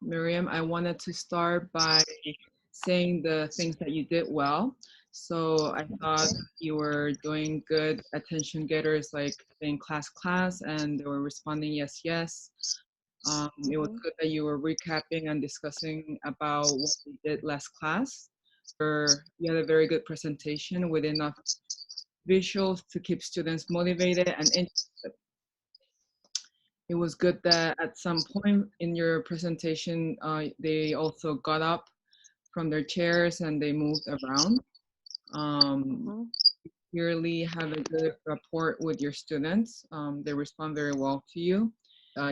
Miriam. I wanted to start by saying the things that you did well. So I thought you were doing good attention getters, like saying class, and they were responding yes, yes. It was Mhm. good that you were recapping and discussing about what we did last class. You had a very good presentation with enough visuals to keep students motivated and interested. It was good that at some point in your presentation, they also got up from their chairs and they moved around. Um, Mhm. Clearly have a good rapport with your students. They respond very well to you.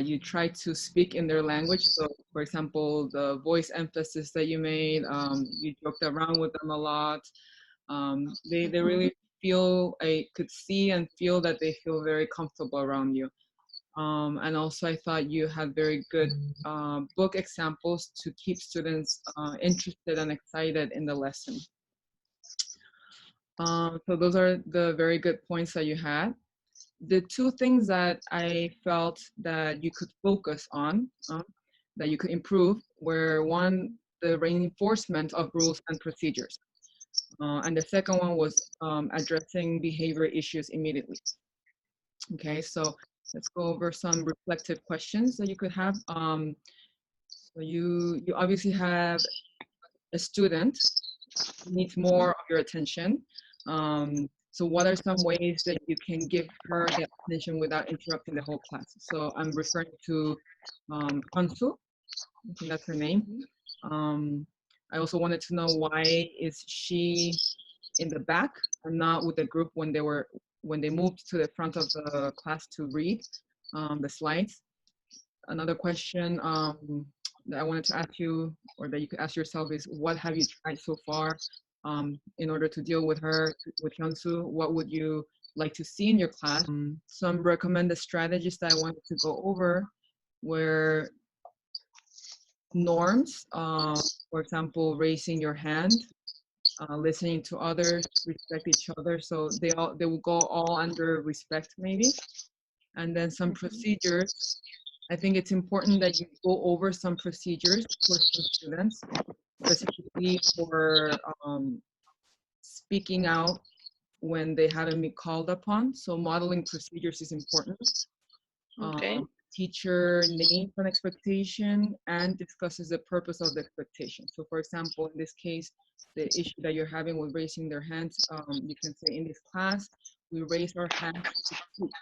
You try to speak in their language. So, for example, the voice emphasis that you made, you joked around with them a lot. They Mhm. really feel, I could see and feel that they feel very comfortable around you. And also, I thought you had very good book examples to keep students interested and excited in the lesson. So those are the very good points that you had. The two things that I felt that you could focus on, that you could improve, were one, the reinforcement of rules and procedures. And the second one was addressing behavior issues immediately. Okay, so let's go over some reflective questions that you could have. So you obviously have a student who needs more of your attention. So what are some ways that you can give her that attention without interrupting the whole class? So I'm referring to Hansu, I think that's her name. Mhm. Um, I also wanted to know why is she in the back and not with the group when they moved to the front of the class to read the slides. Another question that I wanted to ask you, or that you could ask yourself, is what have you tried so far in order to deal with her, with Hyunsu? What would you like to see in your class? Some recommended strategies that I wanted to go over were norms, for example, raising your hand, listening to others, respect each other. So they will go all under respect maybe. And then some Mhm. procedures. I think it's important that you go over some procedures for some students, specifically for speaking out when they haven't been called upon. So modeling procedures is important. Okay. Teacher names an expectation and discusses the purpose of the expectation. So for example, in this case, the issue that you're having with raising their hands, you can say in this class, we raise our hands to speak.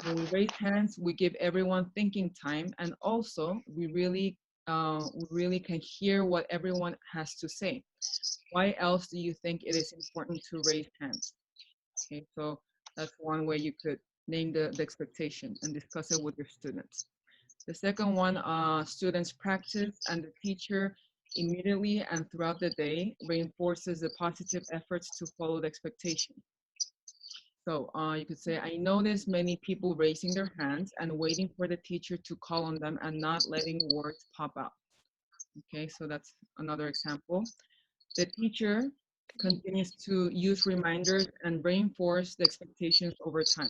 When we raise hands, we give everyone thinking time, and also we really can hear what everyone has to say. Why else do you think it is important to raise hands? Okay, so that's one way you could name the expectation and discuss it with your students. The second one, students practice and the teacher immediately and throughout the day reinforces the positive efforts to follow the expectation. So you could say, I notice many people raising their hands and waiting for the teacher to call on them and not letting words pop out. Okay, so that's another example. The teacher continues to use reminders and reinforce the expectations over time.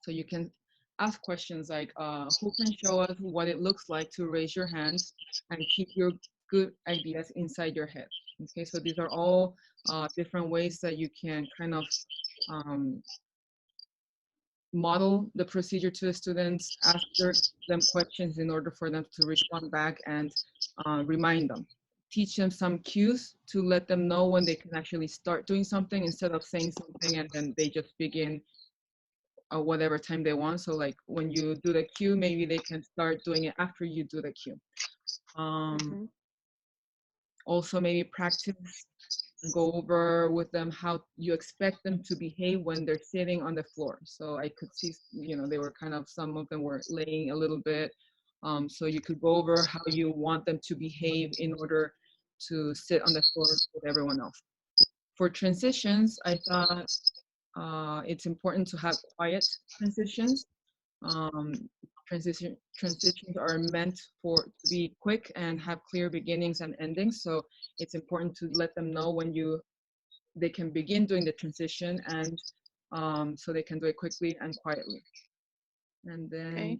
So you can ask questions like, who can show us what it looks like to raise your hands and keep your good ideas inside your head? Okay, so these are all different ways that you can kind of um, model the procedure to the students, ask them questions in order for them to respond back and remind them. Teach them some cues to let them know when they can actually start doing something instead of saying something and then they just begin whatever time they want. So like when you do the cue, maybe they can start doing it after you do the cue. Um, Mhm. Also maybe practice and go over with them how you expect them to behave when they're sitting on the floor. So I could see, they were kind of, some of them were laying a little bit. So you could go over how you want them to behave in order to sit on the floor with everyone else. For transitions, I thought it's important to have quiet transitions. Um, transitions are meant to be quick and have clear beginnings and endings. So it's important to let them know when they can begin doing the transition and so they can do it quickly and quietly. And then Okay.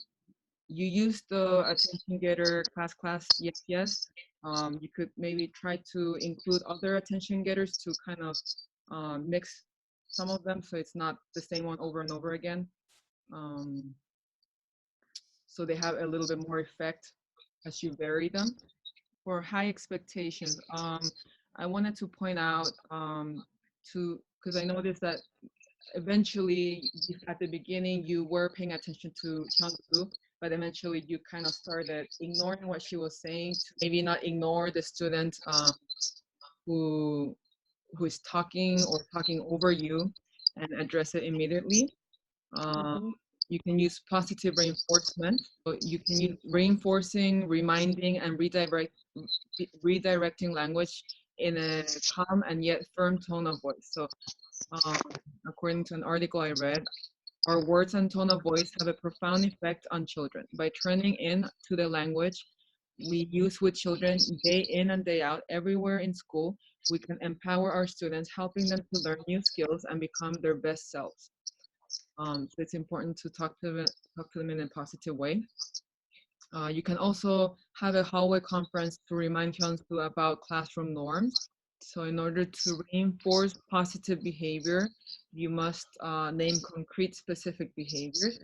you use the attention getter class, yes, yes. You could maybe try to include other attention getters to kind of mix some of them so it's not the same one over and over again. Um, so they have a little bit more effect as you vary them. For high expectations, I wanted to point out to because I noticed that eventually at the beginning you were paying attention to Hyunsu, but eventually you kind of started ignoring what she was saying to maybe not ignore the student who who is talking or talking over you and address it immediately. Um, you can use positive reinforcement. So you can use reinforcing, reminding, and redirecting language in a calm and yet firm tone of voice. So um, according to an article I read, our words and tone of voice have a profound effect on children. By turning in to the language we use with children day in and day out, everywhere in school, we can empower our students, helping them to learn new skills and become their best selves. So it's important to talk to them in a positive way. You can also have a hallway conference to remind Hyunsu about classroom norms. So in order to reinforce positive behavior, you must name concrete specific behaviors,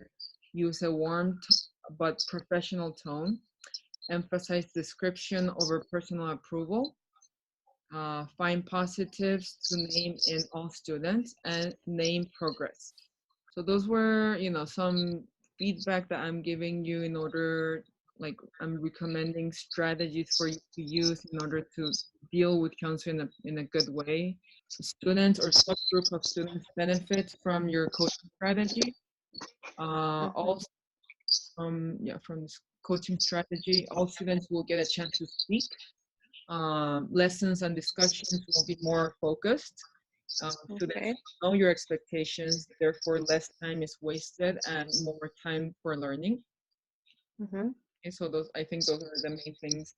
use a warm but professional tone, emphasize description over personal approval, find positives to name in all students, and name progress. So those were, some feedback that I'm giving you in order, like I'm recommending strategies for you to use in order to deal with cancer in a good way. So students or subgroup of students benefit from your coaching strategy. Also, from this coaching strategy, all students will get a chance to speak. Lessons and discussions will be more focused. Students know your expectations, therefore less time is wasted and more time for learning. Okay, so I think those are the main things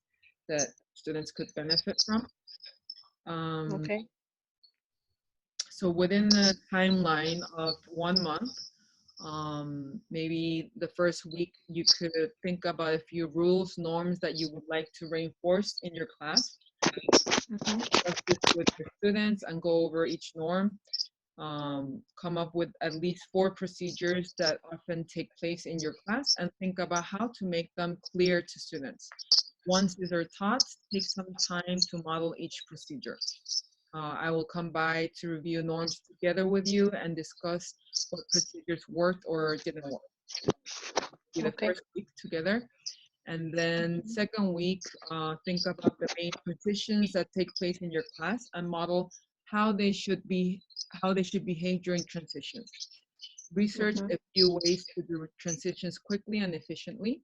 that students could benefit from. So within the timeline of 1 month, maybe the first week you could think about a few rules, norms that you would like to reinforce in your class. Discuss this with your students and go over each norm. Come up with at least 4 procedures that often take place in your class and think about how to make them clear to students. Once these are taught, take some time to model each procedure. I will come by to review norms together with you and discuss what procedures worked or didn't work. Be the first week together. And then second week, think about the main transitions that take place in your class and model how they should behave during transitions. Research a few ways to do transitions quickly and efficiently.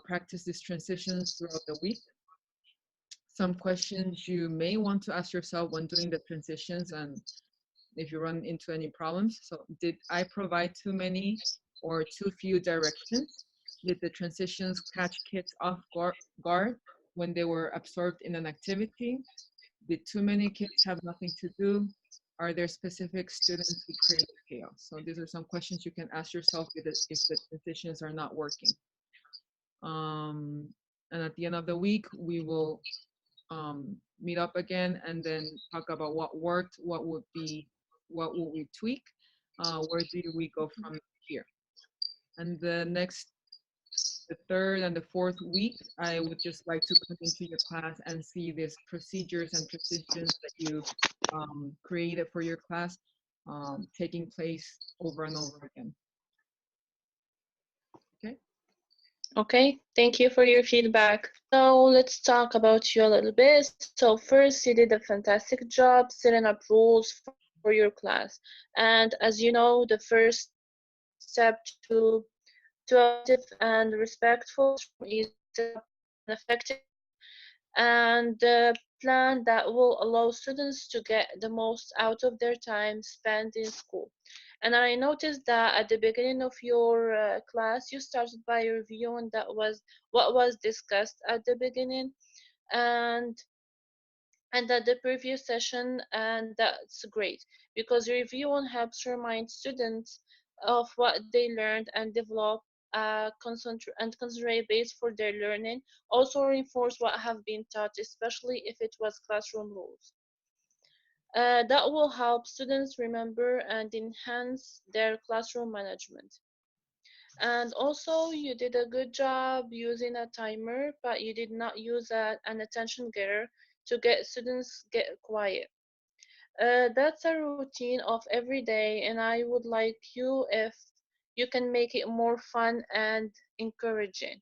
Practice these transitions throughout the week. Some questions you may want to ask yourself when doing the transitions and if you run into any problems. So did I provide too many or too few directions? Did the transitions catch kids off guard when they were absorbed in an activity? Did too many kids have nothing to do? Are there specific students who create chaos? So these are some questions you can ask yourself if the transitions are not working. And at the end of the week, we will meet up again and then talk about what worked, what would we tweak, where do we go from here. And the third and the fourth week, I would just like to come into your class and see these procedures and transitions that you created for your class taking place over and over again. Okay. Okay, thank you for your feedback. So let's talk about you a little bit. So first, you did a fantastic job setting up rules for your class. And as you know, the first step to a positive and respectful is to set up an effective and plan that will allow students to get the most out of their time spent in school. And I noticed that at the beginning of your class, you started by reviewing what was discussed at the beginning and at the previous session, and that's great because reviewing helps remind students of what they learned and develop concentrate base for their learning. Also reinforce what have been taught, especially if it was classroom rules. That will help students remember and enhance their classroom management. And also, you did a good job using a timer, but you did not use an attention getter to get students get quiet. That's a routine of every day, and I would like you if you can make it more fun and encouraging.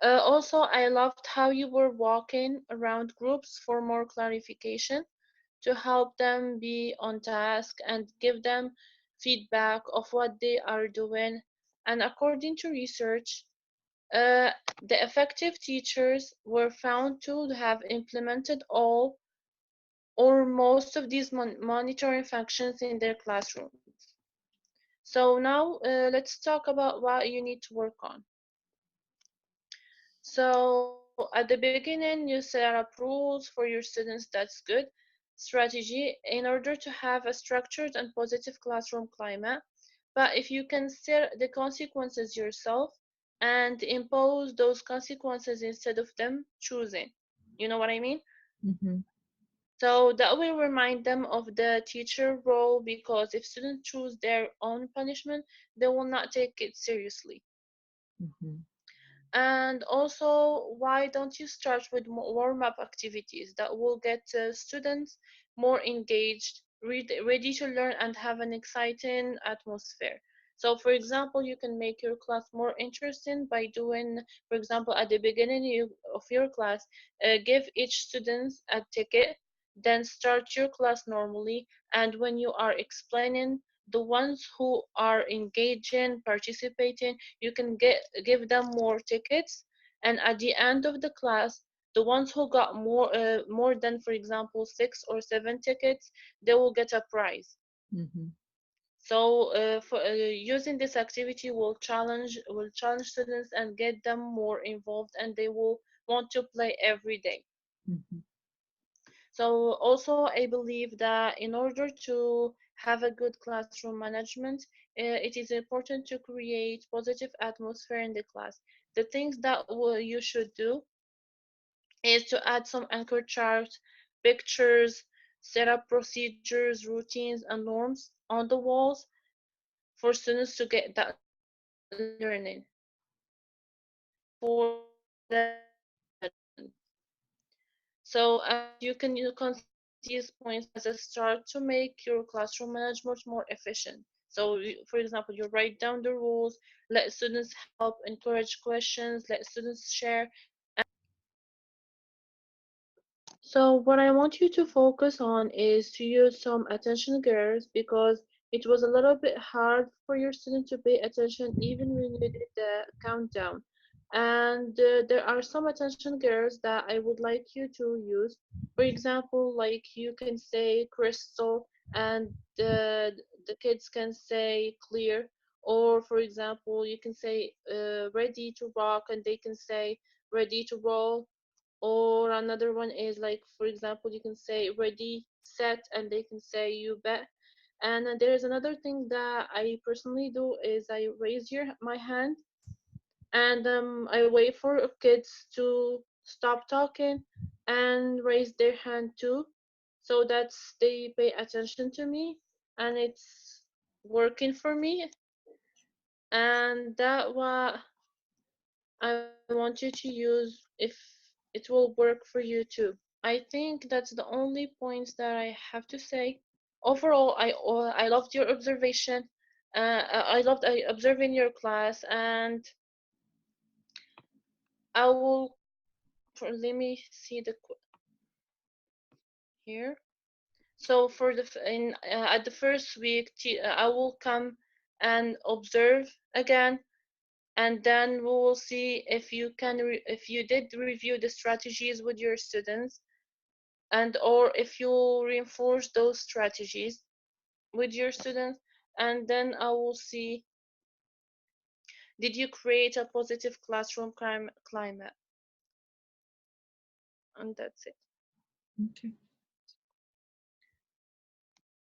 Also, I loved how you were walking around groups for more clarification to help them be on task and give them feedback of what they are doing. And according to research, uh, the effective teachers were found to have implemented all or most of these monitoring functions in their classrooms. So now let's talk about what you need to work on. So at the beginning, you set up rules for your students. That's good strategy in order to have a structured and positive classroom climate. But if you can set the consequences yourself and impose those consequences instead of them choosing, you know what I mean? Mm-hmm. So that will remind them of the teacher role, because if students choose their own punishment, they will not take it seriously. Mm-hmm. And also, why don't you start with warm-up activities that will get students more engaged, ready to learn, and have an exciting atmosphere? So, for example, you can make your class more interesting by doing, for example, at the beginning of your class, give each student a ticket, then start your class normally, and when you are explaining, the ones who are engaging, participating, you can give them more tickets, and at the end of the class, the ones who got more than, for example, 6 or 7 tickets, they will get a prize. Mm-hmm. So for using this activity will challenge students and get them more involved, and they will want to play every day. Mm-hmm. So also, I believe that in order to have a good classroom management, it is important to create positive atmosphere in the class. The things that you should do is to add some anchor charts, pictures, set up procedures, routines, and norms on the walls for students to get that learning. For So you can consider these points as a start to make your classroom management more efficient. So, for example, you write down the rules, let students help, encourage questions, let students share. So what I want you to focus on is to use some attention getters, because it was a little bit hard for your student to pay attention even when you did the countdown. And there are some attention getters that I would like you to use. For example, like you can say crystal, and the kids can say clear. Or for example, you can say ready to rock, and they can say ready to roll. Or another one is like, for example, you can say ready, set, and they can say you bet. And there is another thing that I personally do is I raise my hand, and I wait for kids to stop talking and raise their hand too, so that they pay attention to me, and it's working for me. And that what I want you to use if it will work for you too. I think that's the only points that I have to say. Overall, I loved your observation. I loved observing your class, and I will. Let me see here. So for the in at the first week, I will come and observe again, and then we will see if you if you did review the strategies with your students, and or if you reinforce those strategies with your students. And then I will see, did you create a positive classroom climate. And that's it. Okay.